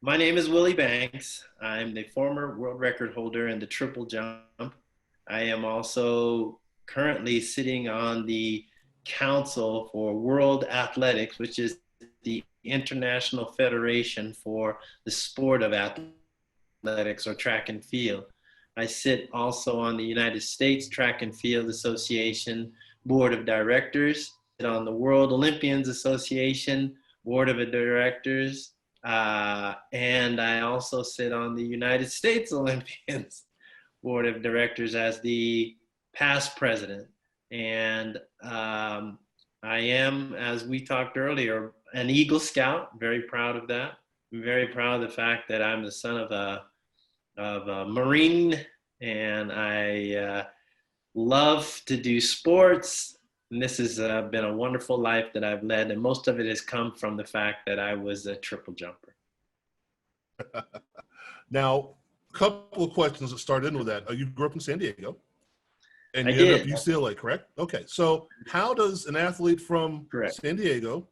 My name is Willie Banks. I'm the former world record holder in the triple jump. I am also currently sitting on the Council for World Athletics, which is the International Federation for the Sport of Athletics or track and field. I sit also on the United States Track and Field Association Board of Directors, on the World Olympians Association Board of Directors, and I also sit on the United States Olympians Board of Directors as the past president. And I am, as we talked earlier, an Eagle Scout. Very proud of that. I'm very proud of the fact that I'm the son of a Marine, and I love to do sports. And this has been a wonderful life that I've led, and most of it has come from the fact that I was a triple jumper. Now, a couple of questions that start in with that. You grew up in San Diego, and I you ended up did. at UCLA, correct? Okay, so how does an athlete from Correct. San Diego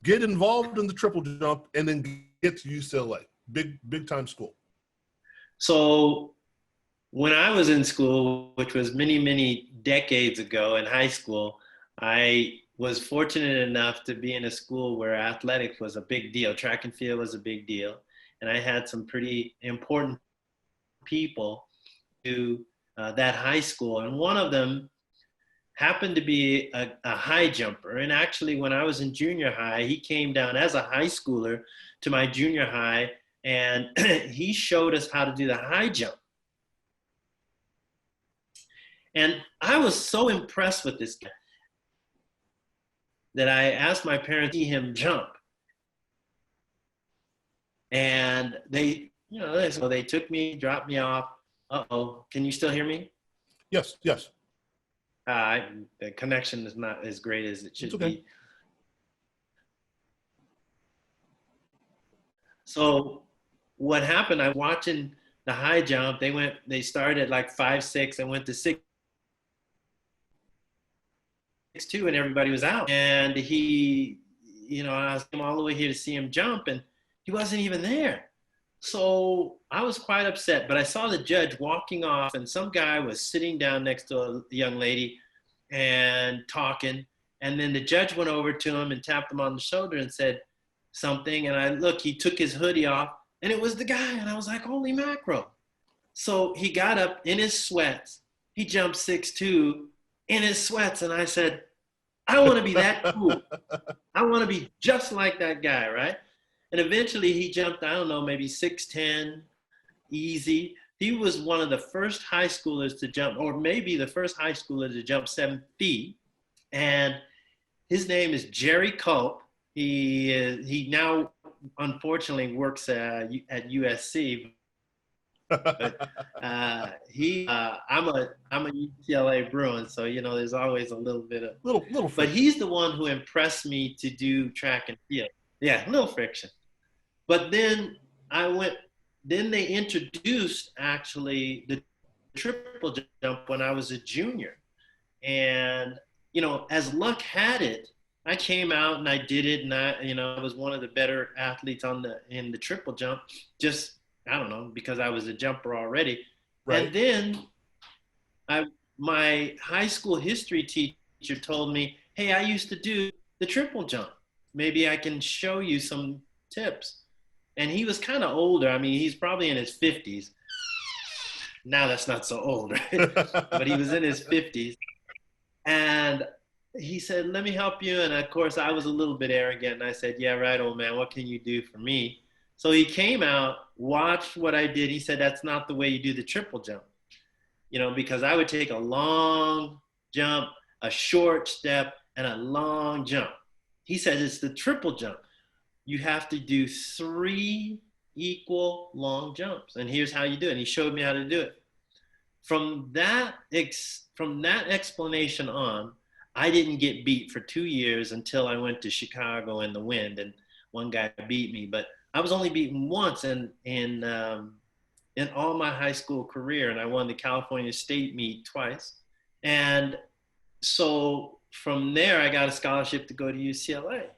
get involved in the triple jump and then get to UCLA, big time school? So when I was in school, which was many, many decades ago in high school, I was fortunate enough to be in a school where athletics was a big deal. Track and field was a big deal. And I had some pretty important people to that high school. And one of them happened to be a high jumper. And actually, when I was in junior high, he came down as a high schooler to my junior high, and he showed us how to do the high jump. And I was so impressed with this guy that I asked my parents to see him jump. And so they took me, dropped me off. Uh-oh, can you still hear me? Yes, yes. The connection is not as great as it should It's okay. be. So what happened, I was watching the high jump. They started like 5'6" and went to 6'2", and everybody was out. And I was all the way here to see him jump, and he wasn't even there. So I was quite upset, but I saw the judge walking off, and some guy was sitting down next to a young lady and talking. And then the judge went over to him and tapped him on the shoulder and said something. And he took his hoodie off, and it was the guy. And I was like, holy mackerel. So he got up in his sweats. He jumped 6'2" in his sweats. And I said, I want to be that cool. I want to be just like that guy, right? And eventually he jumped, I don't know, maybe 6'10", easy. He was one of the first high schoolers to jump, or maybe the first high schooler to jump 7 feet. And his name is Jerry Culp. He now unfortunately works at USC. But I'm a UCLA Bruin, so there's always a little bit of little But friction. he's the one who impressed me to do track and field. Yeah, a little friction. But then they introduced actually the triple jump when I was a junior. And, as luck had it, I came out and I did it. And I was one of the better athletes in the triple jump, just, I don't know, because I was a jumper already. Right. And then my high school history teacher told me, hey, I used to do the triple jump. Maybe I can show you some tips. And he was kind of older. I mean, he's probably in his 50s. Now that's not so old, right? But he was in his 50s. And he said, let me help you. And of course, I was a little bit arrogant. And I said, yeah, right, old man. What can you do for me? So he came out, watched what I did. He said, that's not the way you do the triple jump. Because I would take a long jump, a short step, and a long jump. He said, it's the triple jump. You have to do 3 equal long jumps. And here's how you do it. And he showed me how to do it. From that explanation on, I didn't get beat for 2 years until I went to Chicago in the wind, and one guy beat me. But I was only beaten once in all my high school career, and I won the California State meet twice. And so from there, I got a scholarship to go to UCLA.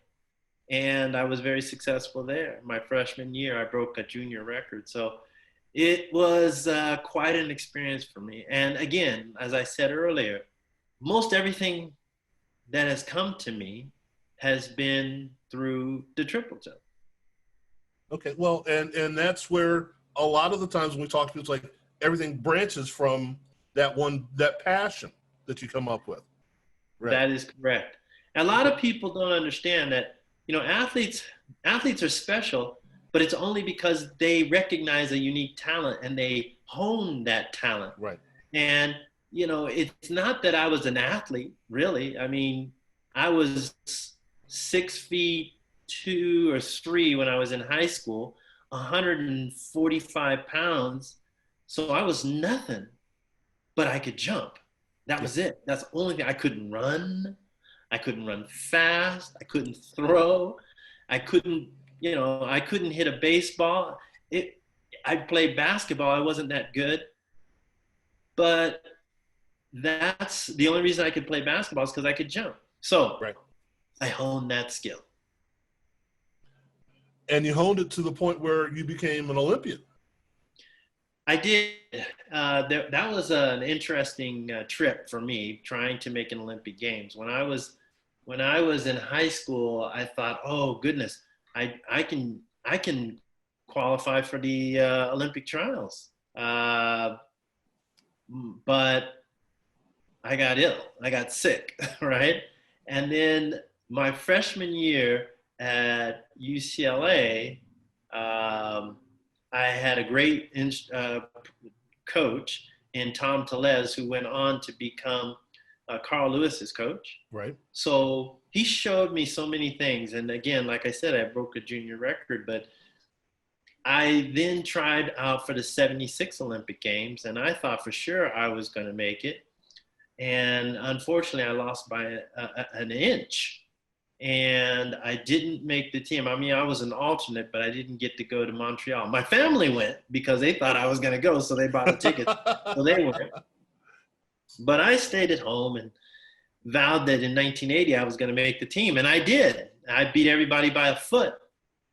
and I was very successful there. My freshman year, I broke a junior record. So it was quite an experience for me. And again, as I said earlier, most everything that has come to me has been through the triple jump. Okay, well, and that's where a lot of the times when we talk to people, it's like everything branches from that passion that you come up with. Right. That is correct. A lot of people don't understand that, athletes are special, but it's only because they recognize a unique talent and they hone that talent. Right. And, it's not that I was an athlete, really. I mean, I was 6'2" or 6'3" when I was in high school, 145 pounds. So I was nothing, but I could jump. That was it. That's the only thing. I couldn't run. I couldn't run fast. I couldn't throw. I couldn't hit a baseball. I played basketball. I wasn't that good. But that's the only reason I could play basketball is because I could jump. So right. I honed that skill. And you honed it to the point where you became an Olympian. I did. That was an interesting trip for me, trying to make an Olympic Games. When I was in high school, I thought, oh goodness, I can qualify for the Olympic trials. But I got ill. I got sick, right? And then my freshman year at UCLA, I had a great coach in Tom Tellez, who went on to become Carl Lewis's coach. Right. So he showed me so many things. And again, like I said, I broke a junior record, but I then tried out for the 76 Olympic Games, and I thought for sure I was going to make it. And unfortunately, I lost by an inch. And I didn't make the team. I mean, I was an alternate, but I didn't get to go to Montreal. My family went because they thought I was going to go, so they bought a ticket. So they went. But I stayed at home and vowed that in 1980 I was going to make the team, and I did. I beat everybody by a foot.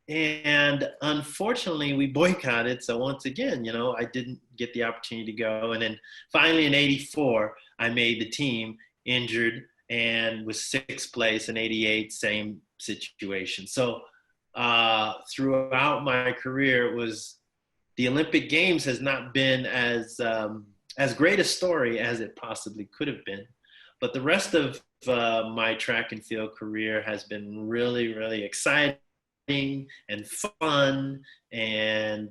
And unfortunately, we boycotted. So once again, I didn't get the opportunity to go. And then finally in 84, I made the team, injured, and was sixth place. In 88, same situation. So throughout my career, the Olympic Games has not been as great a story as it possibly could have been. But the rest of my track and field career has been really, really exciting and fun, and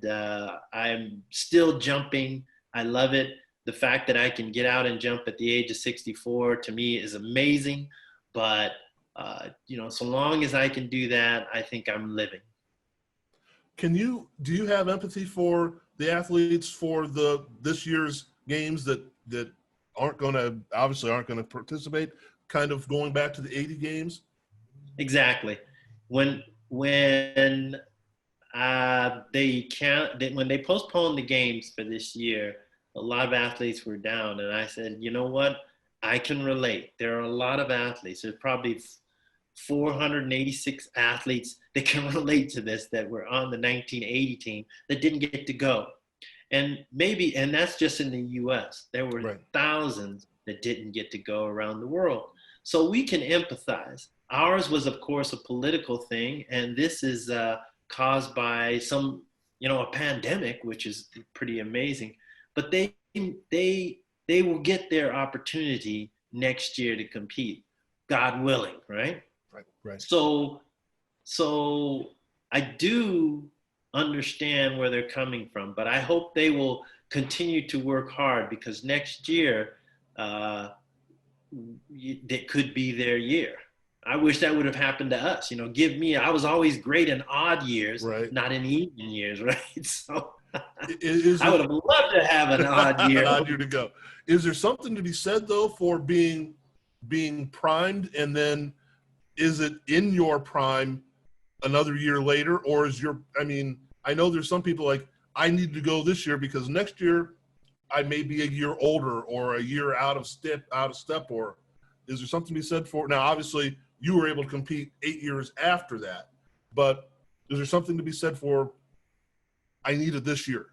I'm still jumping. I love it. The fact that I can get out and jump at the age of 64 to me is amazing. But so long as I can do that, I think I'm living. Do you have empathy for the athletes for this year's games that aren't going to participate, kind of going back to the 80 games? Exactly. When they postponed the games for this year, a lot of athletes were down, and I said, you know what? I can relate. There are a lot of athletes. There's probably 486 athletes that can relate to this, that were on the 1980 team that didn't get to go. And that's just in the US. There were thousands that didn't get to go around the world. So we can empathize. Ours was, of course, a political thing, and this is caused by a pandemic, which is pretty amazing. But they will get their opportunity next year to compete, God willing, right? Right. So I do understand where they're coming from, but I hope they will continue to work hard, because next year it could be their year. I wish that would have happened to us. I was always great in odd years, not in even years, right? So I would have loved to have an odd year. An odd year to go. Is there something to be said, though, for being primed, and then is it in your prime another year later, or I know there's some people like, I need to go this year because next year I may be a year older or a year out of step, or is there something to be said for? Now, obviously, you were able to compete 8 years after that. but is there something to be said for, I need it this year?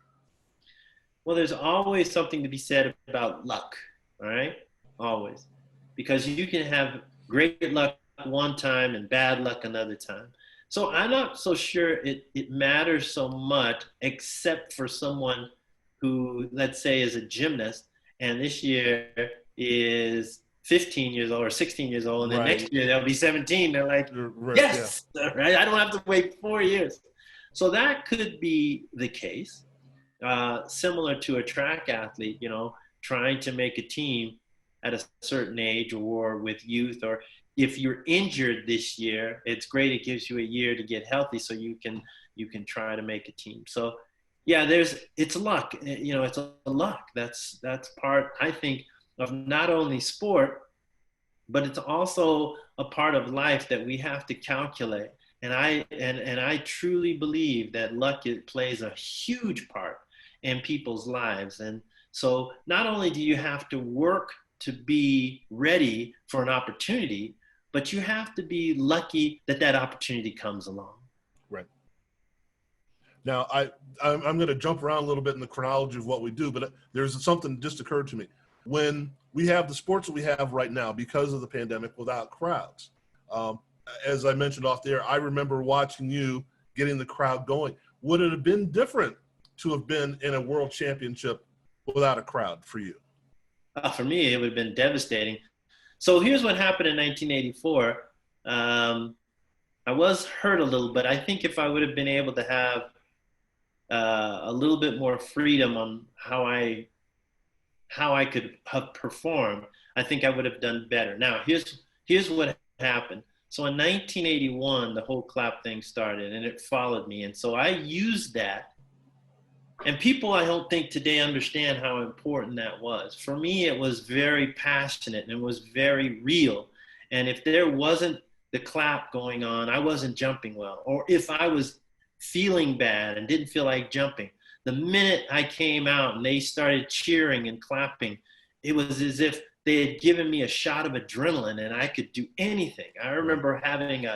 Well, there's always something to be said about luck, all right? Always. Because you can have great luck one time and bad luck another time. So I'm not so sure it matters so much, except for someone who, let's say, is a gymnast and this year is 15 years old or 16 years old, and then Right. next year they'll be 17. They're like, Right, yes, right? I don't have to wait 4 years. So that could be the case. Similar to a track athlete, trying to make a team at a certain age or with youth, or if you're injured this year, it's great. It gives you a year to get healthy so you can try to make a team. So yeah, it's luck. It's a luck. That's part, I think, of not only sport, but it's also a part of life that we have to calculate. And I truly believe that luck plays a huge part in people's lives. And so not only do you have to work to be ready for an opportunity, but you have to be lucky that opportunity comes along. Right. Now, I'm going to jump around a little bit in the chronology of what we do, but there's something that just occurred to me. When we have the sports that we have right now because of the pandemic without crowds, as I mentioned off the air, I remember watching you getting the crowd going. Would it have been different to have been in a world championship without a crowd for you? For me, it would have been devastating. So here's what happened in 1984. I was hurt a little, but I think if I would have been able to have a little bit more freedom on how I could have performed, I think I would have done better. Now, here's what happened. So in 1981, the whole clap thing started, and it followed me. And so I used that. And people, I don't think today understand how important that was. For me, it was very passionate and it was very real. And if there wasn't the clap going on, I wasn't jumping well. Or if I was feeling bad and didn't feel like jumping, the minute I came out and they started cheering and clapping, it was as if they had given me a shot of adrenaline and I could do anything. I remember having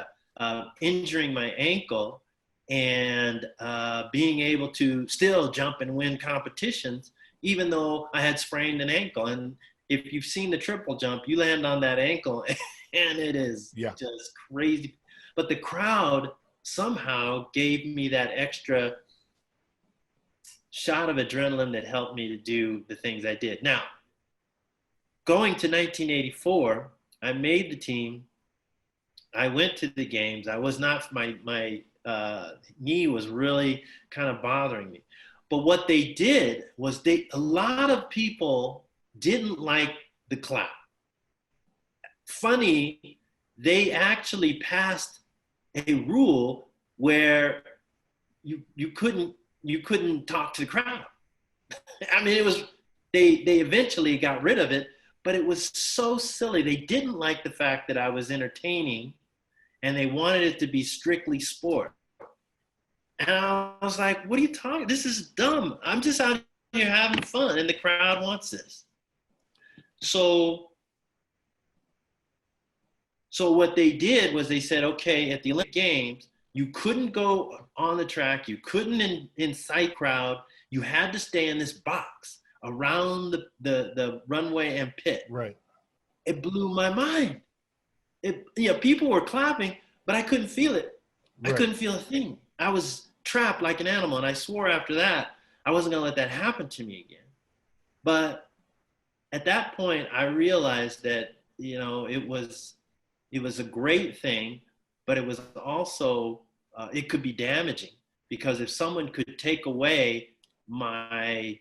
injuring my ankle and being able to still jump and win competitions, even though I had sprained an ankle. And if you've seen the triple jump, you land on that ankle and it is just crazy. But the crowd somehow gave me that extra shot of adrenaline that helped me to do the things I did. Now, going to 1984, I made the team. I went to the games. I was not, my knee was really kind of bothering me. But what they did was a lot of people didn't like the clap. Funny, they actually passed a rule where you couldn't talk to the crowd. I mean, they eventually got rid of it, but it was so silly. They didn't like the fact that I was entertaining, and they wanted it to be strictly sport. And I was like, what are you talking? This is dumb. I'm just out here having fun, and the crowd wants this. So what they did was they said, okay, at the Olympic Games, you couldn't go on the track. You couldn't incite crowd. You had to stay in this box around the runway and pit. Right. It blew my mind. People were clapping, but I couldn't feel it. Right. I couldn't feel a thing. I was trapped like an animal, and I swore after that I wasn't going to let that happen to me again. But at that point, I realized that it was a great thing, but it was also it could be damaging, because if someone could take away my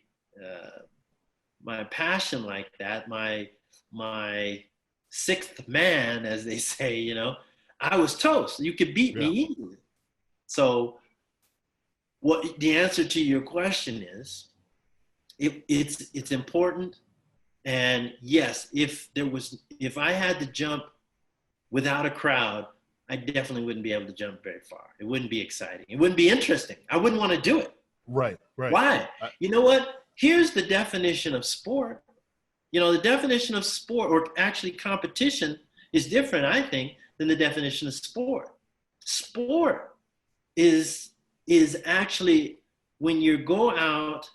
passion like that, my sixth man, as they say, I was toast. You could beat me easily. So what the answer to your question is, it's important. And yes, if I had to jump without a crowd, I definitely wouldn't be able to jump very far. It wouldn't be exciting. It wouldn't be interesting. I wouldn't want to do it. Right. Why? You know what? Here's the definition of sport. The definition of sport, or actually competition, is different, I think, than the definition of sport. Sport is actually when you go out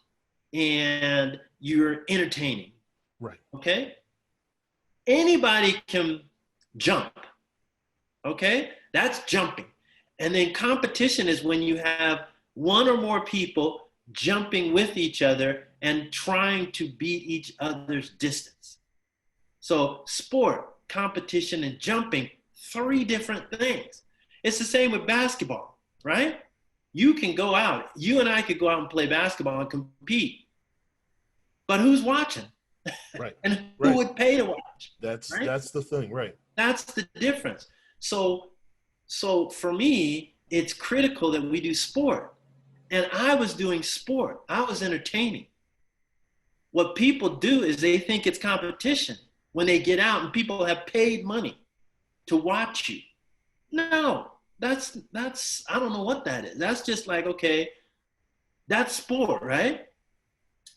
and you're entertaining. Right. Okay? Anybody can jump. Okay? That's jumping. And then competition is when you have one or more people jumping with each other and trying to beat each other's distance. So sport, competition, and jumping, 3 different things. It's the same with basketball, right? You can go out, you and I could go out and play basketball and compete, but who's watching? Right. And who Right. would pay to watch? That's Right? the thing, right? That's the difference. So for me, it's critical that we do sport. And I was doing sport. I was entertaining. What people do is they think it's competition when they get out and people have paid money to watch you. No, that's I don't know what that is. That's just like, okay, that's sport, right?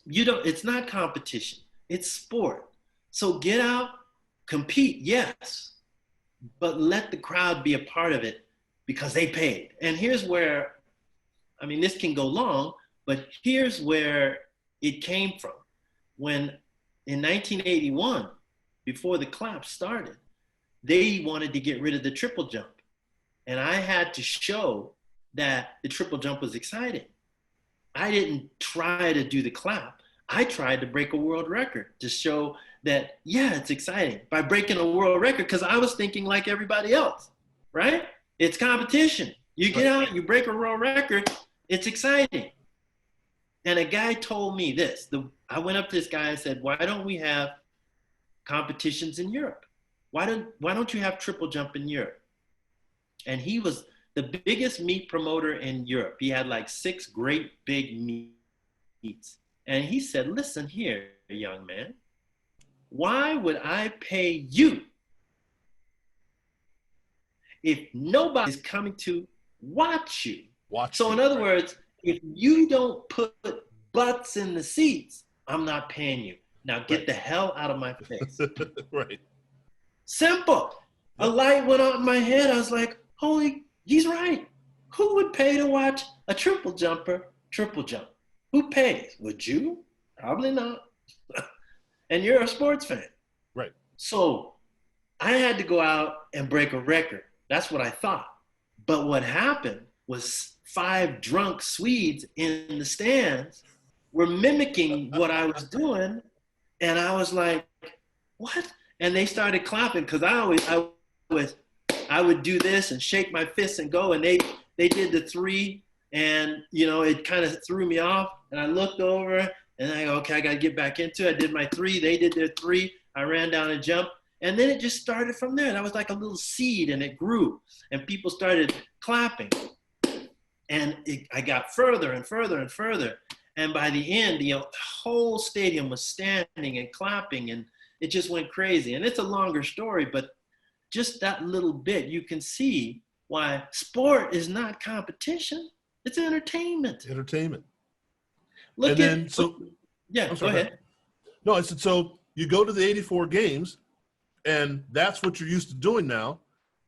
It's not competition. It's sport. So get out, compete, yes, but let the crowd be a part of it because they paid. And here's where, I mean, this can go long, but here's where it came from. When in 1981, before the clap started, they wanted to get rid of the triple jump. And I had to show that the triple jump was exciting. I didn't try to do the clap. I tried to break a world record to show that, yeah, it's exciting by breaking a world record, because I was thinking like everybody else, right? It's competition. You get out, you break a world record, it's exciting. And a guy told me this. I went up to this guy and said, why don't we have competitions in Europe? Why don't you have triple jump in Europe? And he was the biggest meet promoter in Europe. He had like 6 great big meets. And he said, listen here, young man, why would I pay you if nobody is coming to watch you? So in other words, if you don't put butts in the seats, I'm not paying you. Now get the hell out of my face. Right. Simple. A light went on in my head. I was like, holy, he's right. Who would pay to watch a triple jumper triple jump? Who pays? Would you? Probably not. And you're a sports fan. Right. So I had to go out and break a record. That's what I thought. But what happened was 5 drunk Swedes in the stands were mimicking what I was doing. And I was like, what? And they started clapping because I would do this and shake my fists and go. And they did the 3, and it kind of threw me off. And I looked over and I go, okay, I got to get back into it. I did my 3. They did their 3. I ran down and jumped. And then it just started from there. That was like a little seed, and it grew. And people started clapping. And I got further and further and further. And by the end, the whole stadium was standing and clapping, and it just went crazy. And it's a longer story, but just that little bit, you can see why sport is not competition. It's entertainment. Entertainment. Go ahead. No, I said, so you go to the 84 games, and that's what you're used to doing now.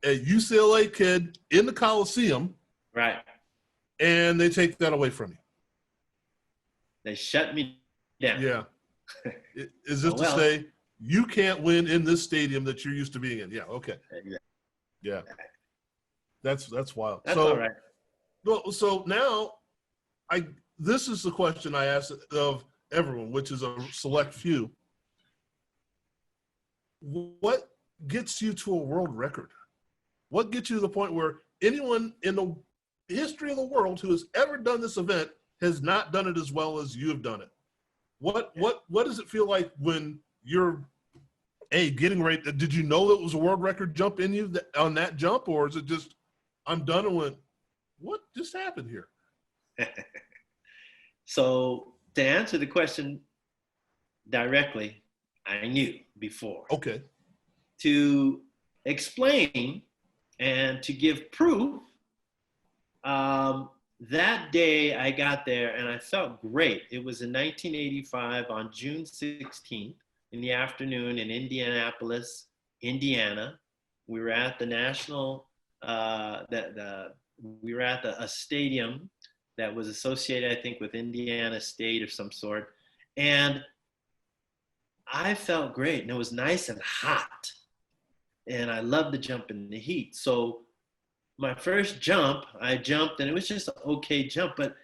A UCLA kid in the Coliseum. Right. And they take that away from you. They shut me down. Yeah. Is this to say you can't win in this stadium that you're used to being in? Yeah. Okay. Yeah. That's wild. That's all right. Well, so now this is the question I ask of everyone, which is a select few. What gets you to a world record? What gets you to the point where anyone in the history of the world who has ever done this event has not done it as well as you have done it? What does it feel like when you're getting ready? Did you know that it was a world record jump in you on that jump, or is it just I'm done and went, what just happened here? So to answer the question directly, I knew before. Okay. To explain and to give proof, that day I got there and I felt great. It was in 1985 on June 16th in the afternoon in Indianapolis, Indiana. We were at the national, the we were at a stadium that was associated, I think, with Indiana State of some sort. And I felt great, and it was nice and hot. And I loved to jump in the heat. So my first jump, I jumped, and it was just an okay jump. But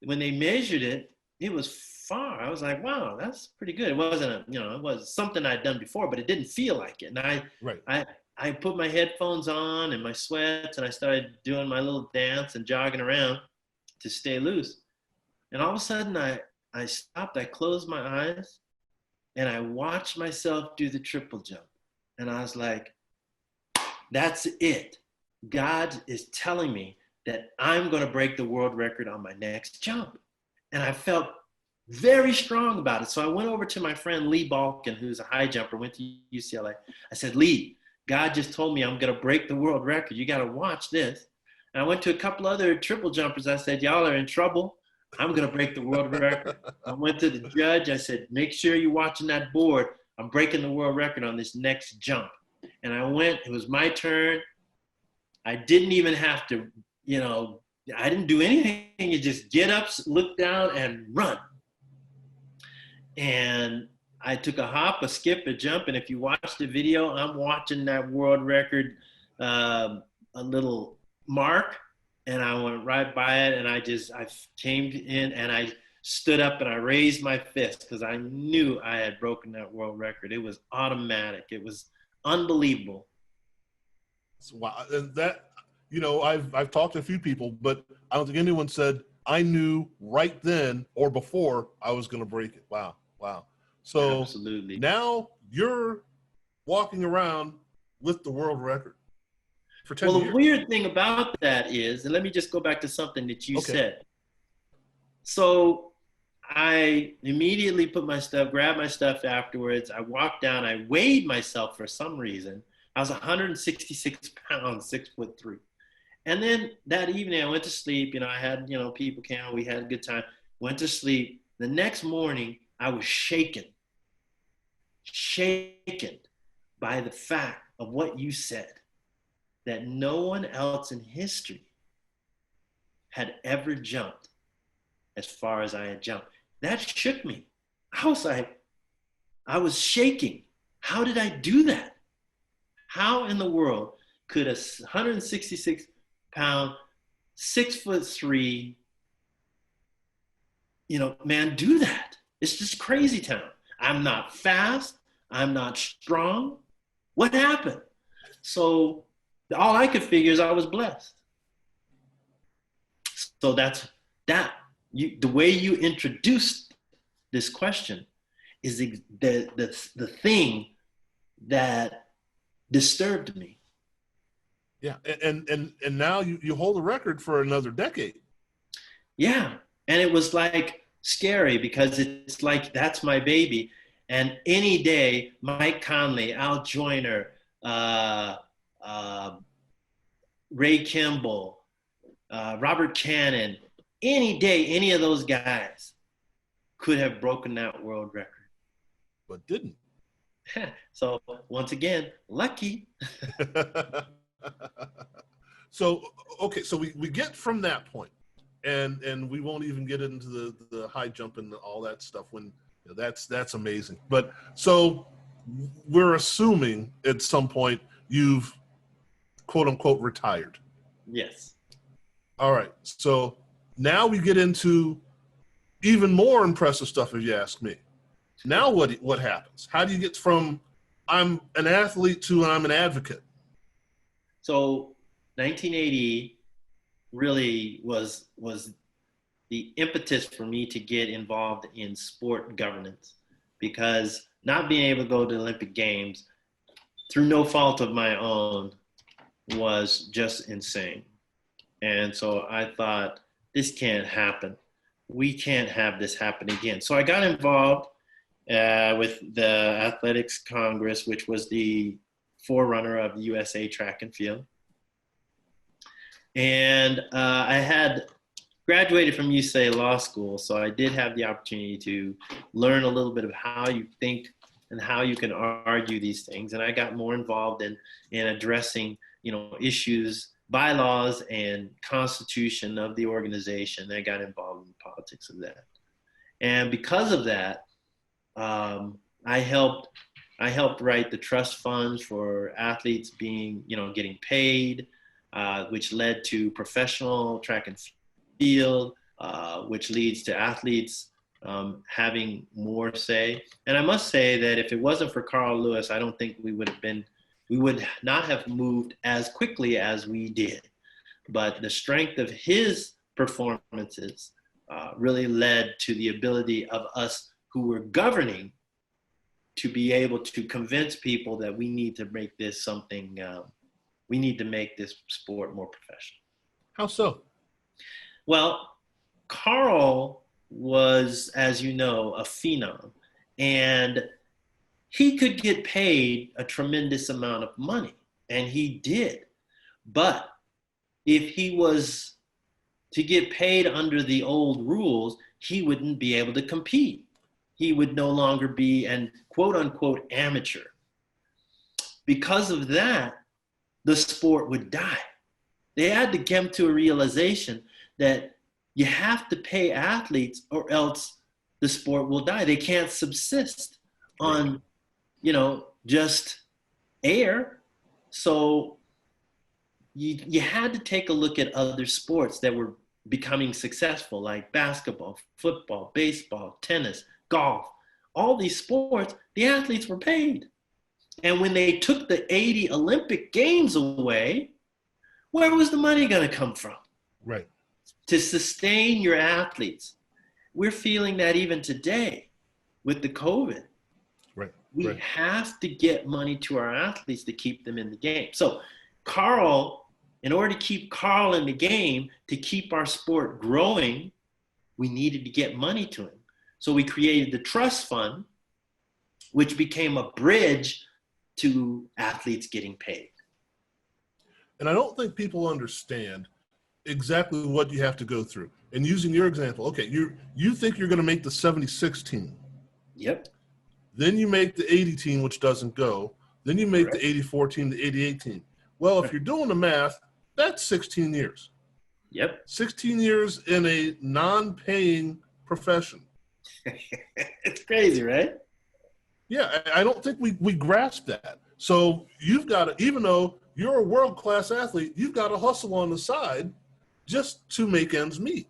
when they measured it, it was far. I was like, wow, that's pretty good. It wasn't it was something I'd done before, but it didn't feel like it. And Right. I put my headphones on and my sweats, and I started doing my little dance and jogging around to stay loose. And all of a sudden, I stopped, I closed my eyes, and I watched myself do the triple jump. And I was like, that's it. God is telling me that I'm going to break the world record on my next jump. And I felt very strong about it. So I went over to my friend Lee Balkin, who's a high jumper, went to UCLA. I said, Lee, God just told me I'm going to break the world record. You got to watch this. And I went to a couple other triple jumpers. I said, y'all are in trouble. I'm going to break the world record. I went to the judge. I said, make sure you're watching that board. I'm breaking the world record on this next jump. And I went, it was my turn. I didn't even have to, I didn't do anything. You just get up, look down, and run. And I took a hop, a skip, a jump. And if you watch the video, I'm watching that world record, a little mark. And I went right by it, and I came in, and I stood up, and I raised my fist because I knew I had broken that world record. It was automatic. It was unbelievable. Wow. And that, I've talked to a few people, but I don't think anyone said, I knew right then or before I was going to break it. Wow. So absolutely. Now you're walking around with the world record for 10 years. Well, the weird thing about that is, and let me just go back to something that you said. So I immediately grabbed my stuff afterwards. I walked down, I weighed myself for some reason. I was 166 pounds, 6'3". And then that evening I went to sleep. I had, people came, we had a good time, went to sleep. The next morning I was shaken by the fact of what you said, that no one else in history had ever jumped as far as I had jumped. That shook me. I was shaking. How did I do that? How in the world could a 166 pound, 6'3", man do that? It's just crazy town. I'm not fast. I'm not strong. What happened? So all I could figure is I was blessed. So that's that. The way you introduced this question is the thing that disturbed me. Yeah, and now you hold the record for another decade. Yeah, and it was like scary because it's like that's my baby, and any day Mike Conley, Al Joyner, Ray Kimball, Robert Cannon, any day any of those guys could have broken that world record, but didn't. So once again, lucky. So we get from that point, and we won't even get into the high jump and all that stuff when that's amazing. But so we're assuming at some point you've quote unquote retired. Yes. All right. So now we get into even more impressive stuff, if you ask me. Now what happens? How do you get from I'm an athlete to I'm an advocate? So 1980 really was the impetus for me to get involved in sport governance, because not being able to go to the Olympic Games through no fault of my own was just insane. And so I thought, this can't happen. We can't have this happen again. So I got involved with the Athletics Congress, which was the forerunner of the USA Track and Field. And I had graduated from UCLA Law School, so I did have the opportunity to learn a little bit of how you think and how you can argue these things. And I got more involved in addressing, issues bylaws and constitution of the organization. I got involved in the politics of that. And because of that, I helped write the trust funds for athletes being, getting paid, which led to professional track and field, which leads to athletes having more say. And I must say that if it wasn't for Carl Lewis, I don't think we would not have moved as quickly as we did. But the strength of his performances really led to the ability of us who were governing to be able to convince people that we need to make this something, we need to make this sport more professional. How so? Well, Carl was, as you know, a phenom, and he could get paid a tremendous amount of money, and he did. But if he was to get paid under the old rules, he wouldn't be able to compete. He would no longer be an quote unquote amateur. Because of that, the sport would die. They had to come to a realization that you have to pay athletes or else the sport will die. They can't subsist on, just air. So you had to take a look at other sports that were becoming successful, like basketball, football, baseball, tennis, golf. All these sports, the athletes were paid. And when they took the 80 Olympic Games away, where was the money going to come from? Right. To sustain your athletes. We're feeling that even today with the COVID. Right. We have to get money to our athletes to keep them in the game. So Carl, in order to keep Carl in the game, to keep our sport growing, we needed to get money to him. So we created the trust fund, which became a bridge to athletes getting paid. And I don't think people understand exactly what you have to go through. And using your example, okay, you think you're going to make the 76 team. Yep. Then you make the 80 team, which doesn't go. Then you make Correct. the 84 team, the 88 team. Well, if you're doing the math, that's 16 years. Yep. 16 years in a non-paying profession. It's crazy, right? Yeah, I don't think we grasp that. So you've got to, even though you're a world-class athlete, you've got to hustle on the side just to make ends meet.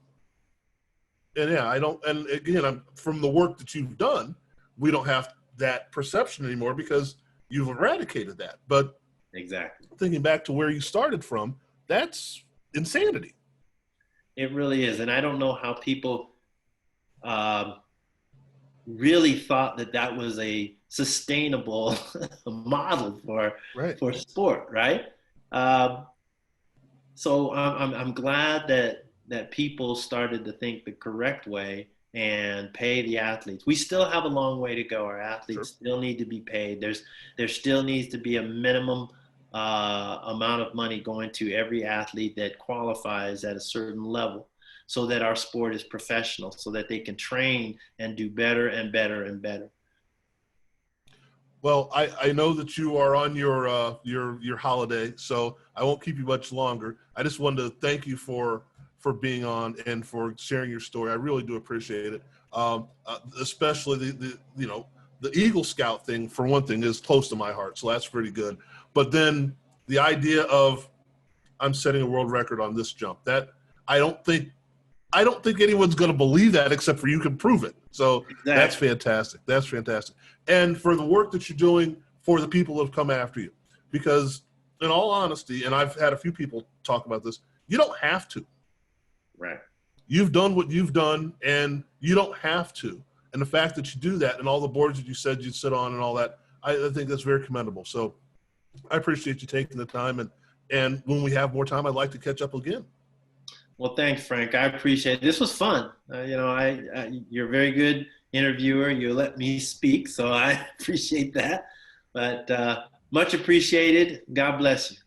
And and again, from the work that you've done, we don't have that perception anymore because you've eradicated that. But exactly, thinking back to where you started from, that's insanity. It really is. And I don't know how people really thought that was a sustainable model for sport, right? So I'm glad that people started to think the correct way and pay the athletes. We still have a long way to go. Our athletes still need to be paid. There still needs to be a minimum amount of money going to every athlete that qualifies at a certain level, so that our sport is professional, so that they can train and do better and better and better. Well, I know that you are on your holiday, so I won't keep you much longer. I just wanted to thank you for being on and for sharing your story. I really do appreciate it. Especially the Eagle Scout thing, for one thing, is close to my heart, so that's pretty good. But then the idea of I'm setting a world record on this jump, that I don't think anyone's going to believe that except for you can prove it. So exactly. That's fantastic. That's fantastic. And for the work that you're doing for the people that have come after you, because in all honesty, and I've had a few people talk about this, you don't have to. Right. You've done what you've done, and you don't have to. And the fact that you do that and all the boards that you said you'd sit on and all that, I think that's very commendable. So I appreciate you taking the time. And when we have more time, I'd like to catch up again. Well, thanks, Frank. I appreciate it. This was fun. You're a very good interviewer. You let me speak, so I appreciate that. But much appreciated. God bless you.